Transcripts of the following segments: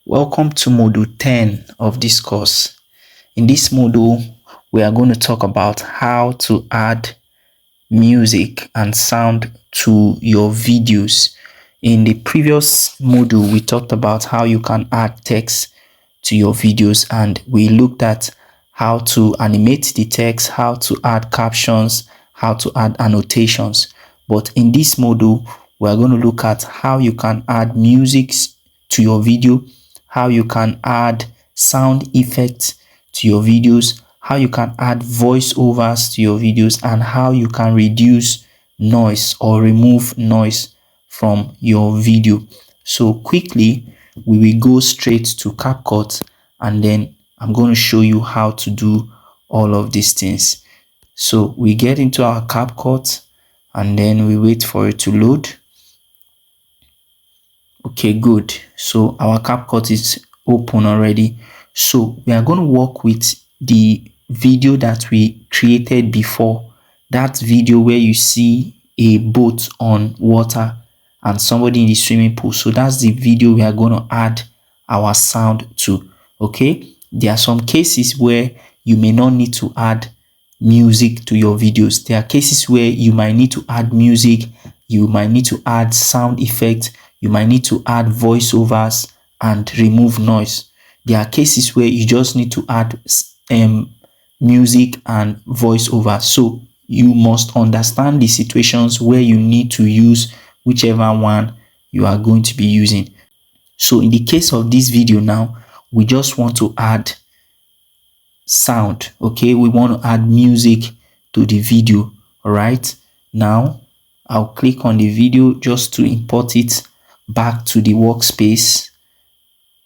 Welcome to Module 10 of this course. In this module, we are going to talk about how to add music and sound to your videos. In the previous module, we talked about how you can add text to your videos, and we looked at how to animate the text, how to add captions, how to add annotations. But in this module, we are going to look at how you can add music to your video, how you can add sound effects to your videos, how you can add voiceovers to your videos, and how you can reduce noise or remove noise from your video. So quickly, we will go straight to CapCut, and then I'm going to show you how to do all of these things. So we get into our CapCut, and then we wait for it to load. Okay, good. So our CapCut is open already. So we are going to work with the video that we created before. That video where you see a boat on water and somebody in the swimming pool. So that's the video we are going to add our sound to. Okay, there are some cases where you may not need to add music to your videos. There are cases where you might need to add music, you might need to add sound effects, you might need to add voiceovers and remove noise. There are cases where you just need to add music and voiceover. So you must understand the situations where you need to use whichever one you are going to be using. So in the case of this video now, we just want to add sound. Okay, we want to add music to the video. All right, now I'll click on the video just to import it back to the workspace.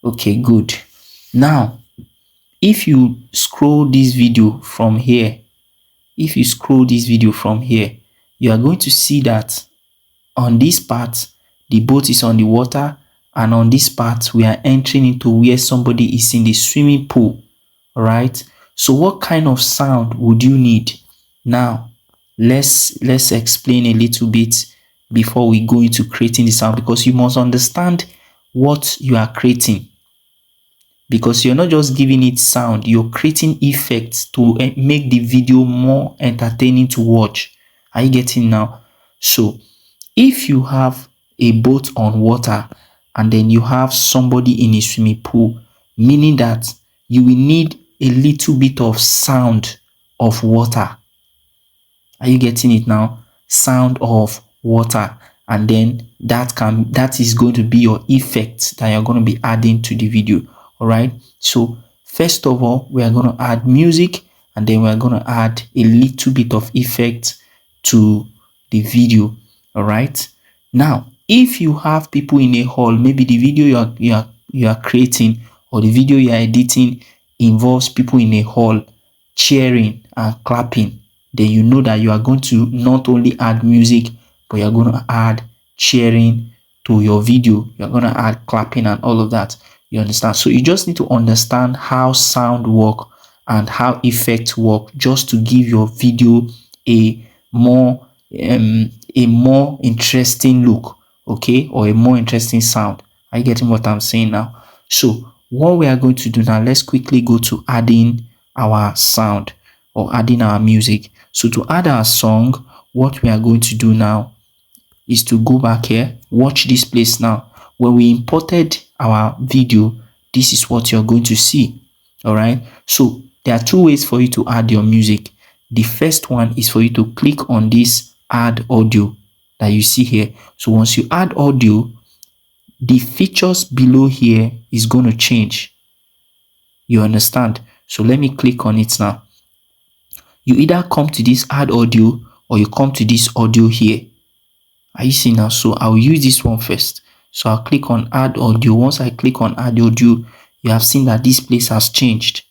Okay, good. Now if you scroll this video from here, you are going to see that on this part the boat is on the water, and on this part we are entering into where somebody is in the swimming pool. All right, so what kind of sound would you need? Now let's explain a little bit before we go into creating the sound, because you must understand what you are creating, because you're not just giving it sound, you're creating effects to make the video more entertaining to watch. Are you getting now? So if you have a boat on water and then you have somebody in a swimming pool, meaning that you will need a little bit of sound of water. Are you getting it now? Sound of water, and then that is going to be your effect that you're going to be adding to the video. All right, so first of all, we are going to add music, and then we're going to add a little bit of effect to the video. All right, now if you have people in a hall, maybe the video you are creating or the video you are editing involves people in a hall cheering and clapping, then you know that you are going to not only add music, but you're going to add cheering to your video. You're going to add clapping and all of that. You understand? So you just need to understand how sound work and how effects work, just to give your video a more interesting look, okay, or a more interesting sound. Are you getting what I'm saying now? So what we are going to do now, let's quickly go to adding our sound or adding our music. So to add our song, what we are going to do now is to go back here. Watch this place now. When we imported our video, this is what you're going to see. All right, so there are two ways for you to add your music. The first one is for you to click on this add audio that you see here. So once you add audio, the features below here is going to change. You understand? So let me click on it now. You either come to this add audio or you come to this audio here. Are you seeing now? So I'll use this one first. So I'll click on add audio. Once I click on add audio, you have seen that this place has changed.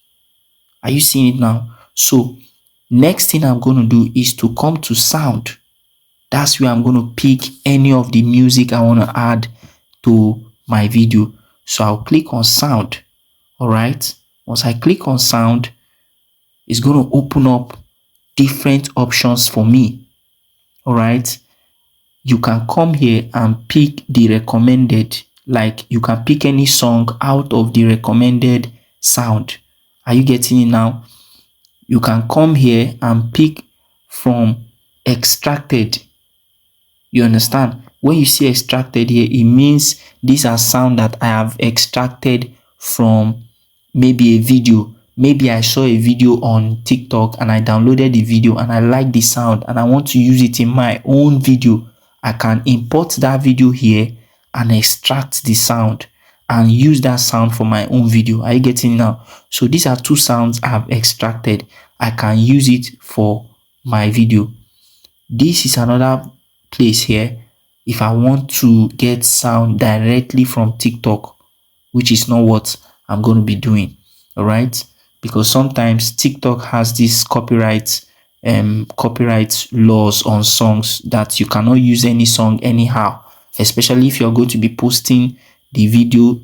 Are you seeing it now? So next thing I'm going to do is to come to sound. That's where I'm going to pick any of the music I want to add to my video. So I'll click on sound. All right, once I click on sound, it's going to open up different options for me. All right, you can come here and pick the recommended like you can pick any song out of the recommended sound. Are you getting it now? You can come here and pick from extracted. You understand? When you see extracted here, it means these are sound that I have extracted from maybe a video. Maybe I saw a video on TikTok and I downloaded the video and I like the sound and I want to use it in my own video. I can import that video here and extract the sound and use that sound for my own video. Are you getting it now? So these are two sounds I have extracted. I can use it for my video. This is another place here. If I want to get sound directly from TikTok, which is not what I'm going to be doing, all right? Because sometimes TikTok has this copyright laws on songs that you cannot use any song anyhow, especially if you're going to be posting the video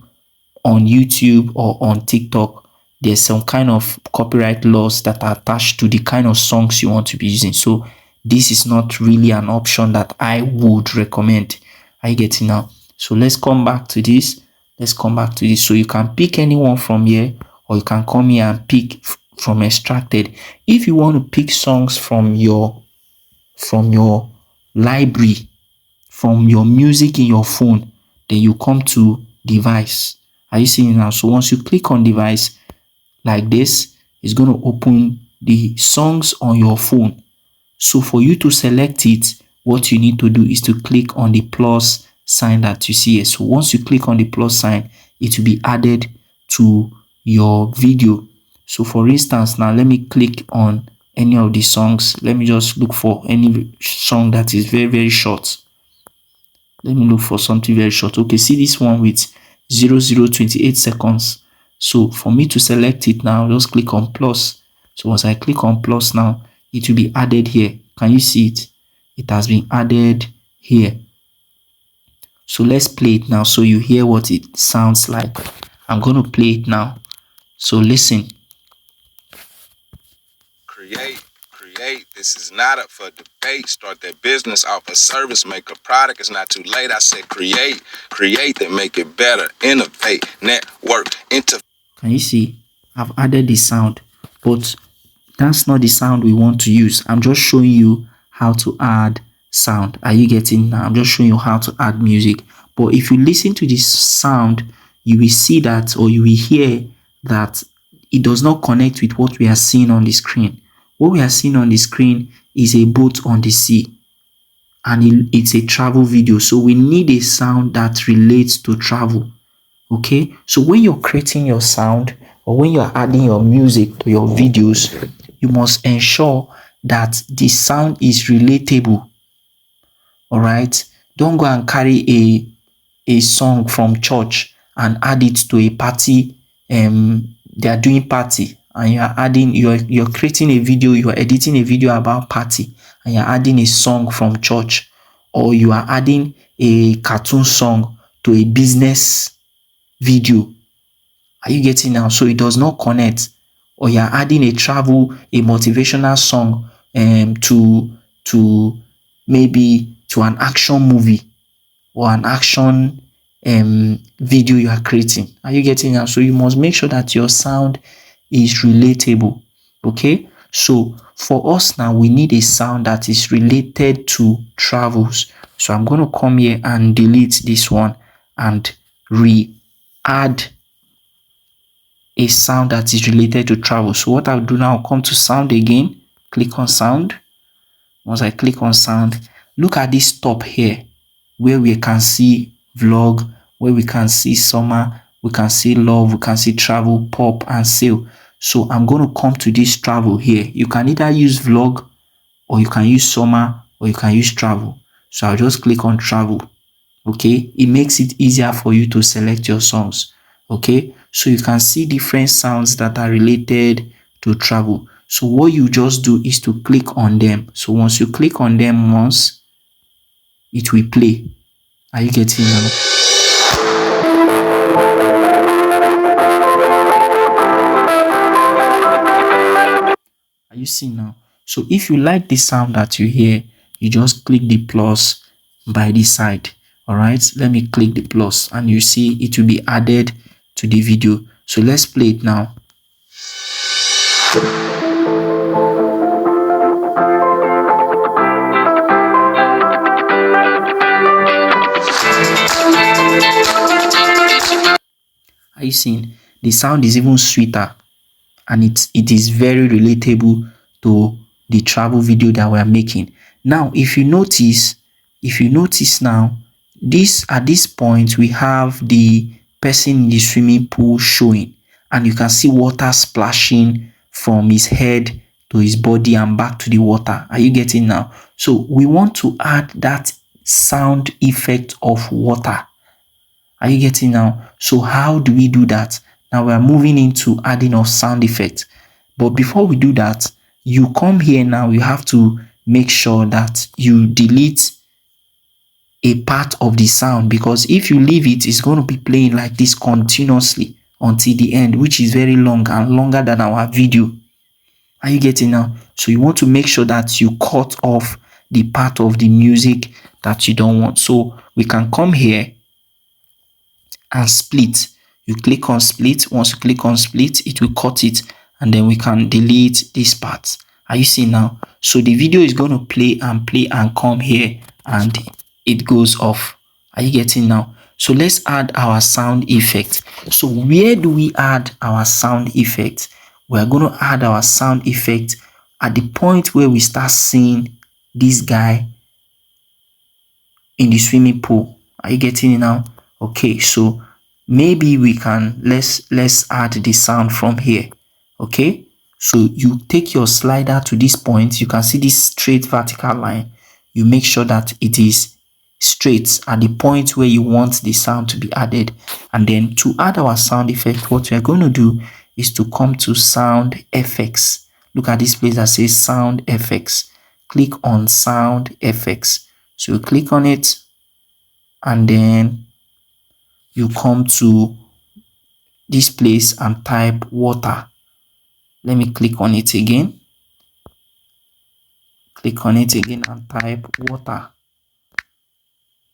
on YouTube or on TikTok. There's some kind of copyright laws that are attached to the kind of songs you want to be using. So this is not really an option that I would recommend. Are you getting now? So let's come back to this. Let's come back to this. So you can pick anyone from here, or you can come here and pick from extracted. If you want to pick songs from your library, from your music in your phone, then you come to device. Are you seeing now? So once you click on device like this, it's going to open the songs on your phone. So for you to select it, what you need to do is to click on the plus sign that you see here. So once you click on the plus sign, it will be added to your video. So for instance, now let me click on any of the songs. Let me just look for any song that is very, very short. Let me look for something very short. Okay, see this one with 0028 seconds. So for me to select it now, just click on plus. So once I click on plus now, it will be added here. Can you see it? It has been added here. So let's play it now so you hear what it sounds like. I'm going to play it now. So listen. Create. This is not up for debate. Start that business, offer service, make a product. It's not too late. I said create that make it better. Innovate, network, Can you see? I've added the sound, but that's not the sound we want to use. I'm just showing you how to add sound. Are you getting now? I'm just showing you how to add music. But if you listen to this sound, you will see that, or you will hear that it does not connect with what we are seeing on the screen. What we are seeing on the screen is a boat on the sea, and it's a travel video. So we need a sound that relates to travel. Okay, so when you're creating your sound, or when you're adding your music to your videos, you must ensure that the sound is relatable. All right, don't go and carry a song from church and add it to a party. They are doing party, and you're creating a video, you're editing a video about party, and you're adding a song from church, or you are adding a cartoon song to a business video. Are you getting now? So it does not connect. Or you're adding a motivational song to maybe to an action movie or an action video you are creating. Are you getting now? So you must make sure that your sound is relatable. Okay, so for us now, we need a sound that is related to travels. So I'm going to come here and delete this one and add a sound that is related to travel. So what I'll do now, I'll come to sound again, click on sound. Once I click on sound, look at this top here where we can see vlog, where we can see summer, we can see love, we can see travel, pop, and sale. So I'm going to come to this travel here. You can either use vlog, or you can use summer, or you can use travel. So I'll just click on travel. Okay, it makes it easier for you to select your songs. Okay, so you can see different sounds that are related to travel. So what you just do is to click on them. So once you click on them once, it will play. Are you getting now? Are you seeing now? So if you like the sound that you hear, you just click the plus by this side. All right, let me click the plus and you see it will be added to the video. So let's play it now. Are you seeing? The sound is even sweeter and it is very relatable to the travel video that we are making. Now, if you notice now, at this point we have the person in the swimming pool showing, and you can see water splashing from his head to his body and back to the water. Are you getting now? So we want to add that sound effect of water. Are you getting now? So how do we do that? Now we are moving into adding of sound effect. But before we do that, you come here now, you have to make sure that you delete a part of the sound, because if you leave it, it's going to be playing like this continuously until the end, which is very long and longer than our video. Are you getting now? So you want to make sure that you cut off the part of the music that you don't want. So we can come here and split. You click on split. Once you click on split, it will cut it, and then we can delete this part. Are you seeing now? So the video is going to play and come here and it goes off. Are you getting now? So let's add our sound effect. So where do we add our sound effect? We are going to add our sound effect at the point where we start seeing this guy in the swimming pool. Are you getting it now? Okay, so maybe we can let's add the sound from here. Okay, so you take your slider to this point. You can see this straight vertical line. You make sure that it is straight at the point where you want the sound to be added. And then to add our sound effect, what we are going to do is to come to sound effects. Look at this place that says sound effects. Click on sound effects. So you click on it and then you come to this place and type water. Let me click on it again. Click on it again and type water.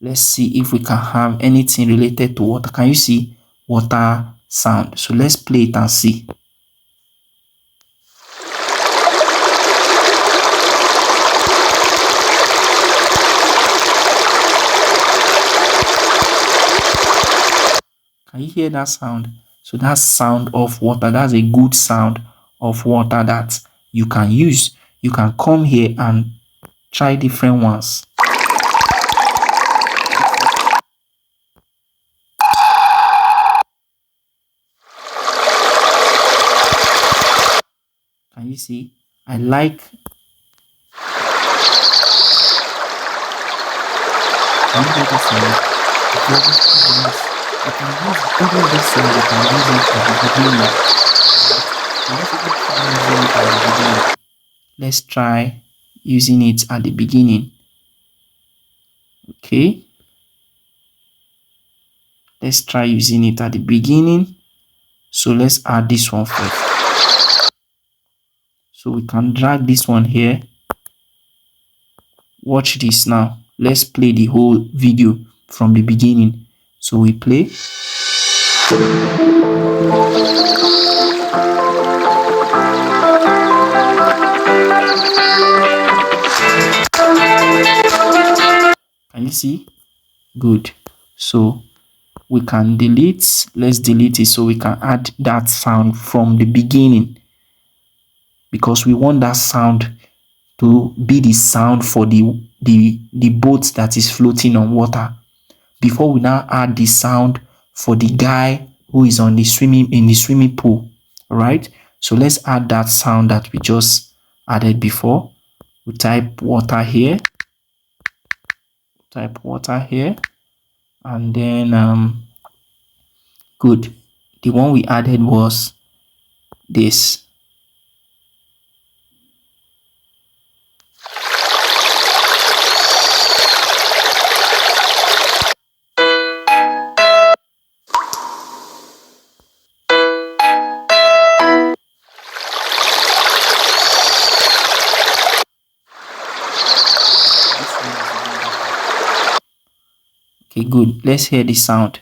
Let's see if we can have anything related to water. Can you see water sound? So let's play it and see. Can you hear that sound? So that's sound of water. That's a good sound of water that you can use. You can come here and try different ones. Can you see? I like. Can you hear the sound? Because you can use even this sound. You can use it at the beginning. So let's even try using it at the beginning. Let's try using it at the beginning. Okay. Let's try using it at the beginning. So let's add this one first. So we can drag this one here. Watch this now. Let's play the whole video from the beginning. So we play. Can you see? Good. So we can delete. Let's delete it so we can add that sound from the beginning, because we want that sound to be the sound for the boat that is floating on water, before we now add the sound for the guy who is in the swimming pool. All right, so let's add that sound that we just added before. We type water here, and then good. The one we added was this. Okay, Okay, good. Let's hear the sound.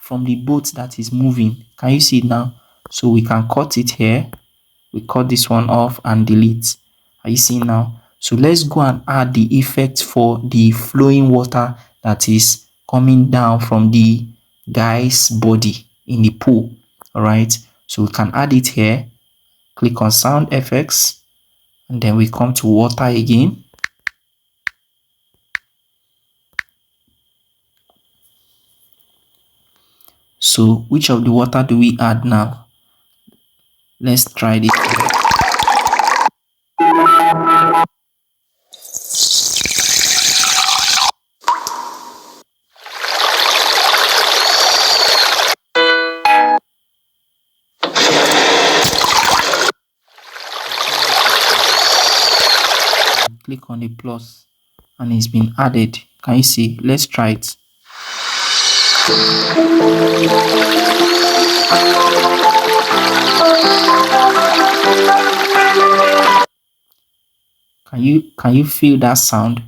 From the boat that is moving. Can you see it now? So we can cut it here. We cut this one off and delete. Are you seeing now? So let's go and add the effect for the flowing water that is coming down from the guy's body in the pool. All right. So we can add it here. Click on sound effects and then we come to water again. So which of the water do we add now? Let's try this. Click on the plus and it's been added. Can you see? Let's try it. Can you feel that sound?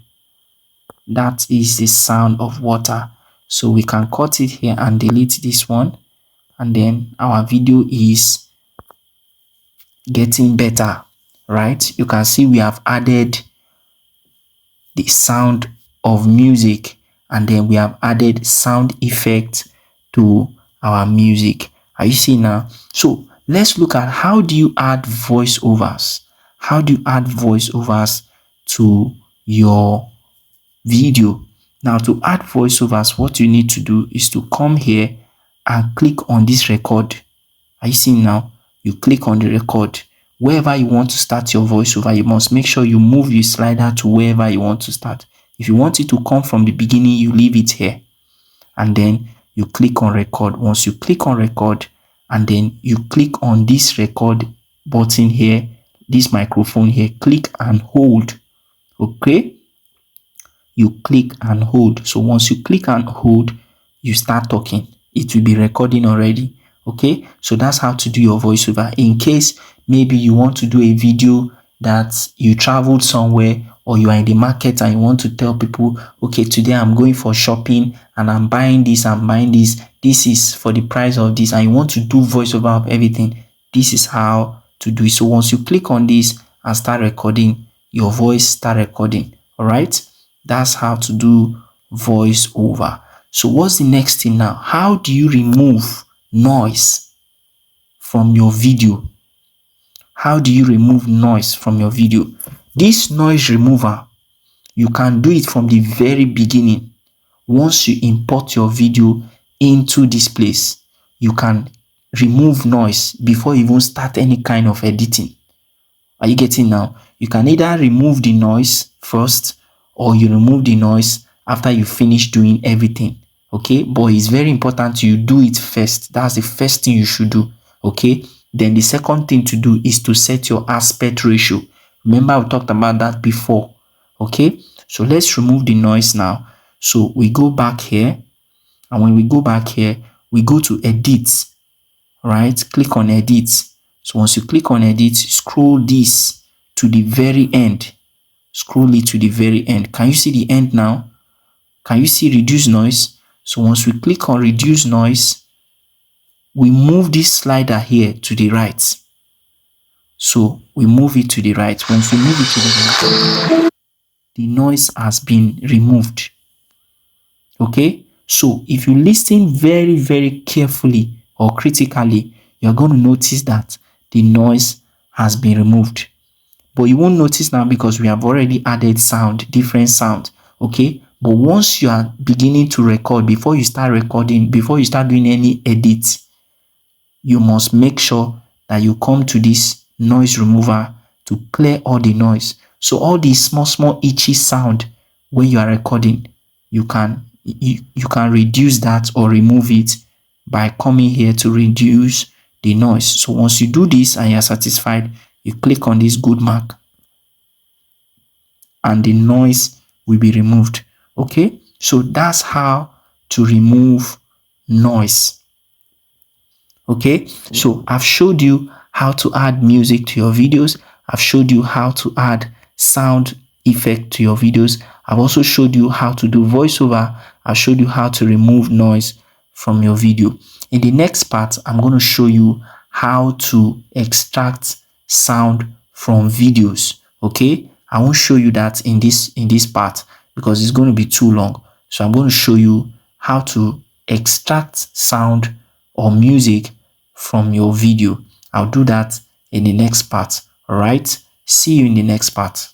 That is the sound of water. So we can cut it here and delete this one, and then our video is getting better, right? You can see we have added the sound of music and then we have added sound effect to our music. Are you seeing now? So let's look at how do you add voiceovers. How do you add voiceovers to your video? Now, to add voiceovers, what you need to do is to come here and click on this record. Are you seeing now? You click on the record. Wherever you want to start your voiceover, you must make sure you move your slider to wherever you want to start. If you want it to come from the beginning, you leave it here. And then you click on record. Once you click on record, and then you click on this record button here, this microphone here, click and hold. Okay? You click and hold. So once you click and hold, you start talking. It will be recording already. Okay, so that's how to do your voiceover. In case maybe you want to do a video that you traveled somewhere or you are in the market and you want to tell people, okay, today I'm going for shopping and I'm buying this, this is for the price of this, and you want to do voiceover of everything, this is how to do it. So once you click on this and start recording, your voice start recording. All right, that's how to do voiceover. So what's the next thing now? How do you remove noise from your video? How do you remove noise from your video? This noise remover, you can do it from the very beginning. Once you import your video into this place, you can remove noise before you even start any kind of editing. Are you getting now? You can either remove the noise first or you remove the noise after you finish doing everything. Okay, but it's very important you do it first. That's the first thing you should do. Okay, then the second thing to do is to set your aspect ratio. Remember, we talked about that before. Okay, so let's remove the noise now. So we go back here, and when we go back here, we go to edit. Right, click on edit. So once you click on edit, scroll this to the very end. Scroll it to the very end. Can you see the end now? Can you see reduce noise? So once we click on reduce noise, we move this slider here to the right. So we move it to the right. Once we move it to the right, the noise has been removed. Okay, so if you listen very, very carefully or critically, you're going to notice that the noise has been removed. But you won't notice now because we have already added sound, different sound. Okay, but once you are beginning to record, before you start recording, before you start doing any edits, you must make sure that you come to this noise remover to clear all the noise. So all the small itchy sound when you are recording, you can reduce that or remove it by coming here to reduce the noise. So once you do this and you are satisfied, you click on this good mark and the noise will be removed. Okay, so that's how to remove noise. Okay, so I've showed you how to add music to your videos. I've showed you how to add sound effect to your videos. I've also showed you how to do voiceover. I've showed you how to remove noise from your video. In the next part, I'm going to show you how to extract sound from videos. Okay, I won't show you that in this part because it's going to be too long. So I'm going to show you how to extract sound or music from your video. I'll do that in the next part. All right, see you in the next part.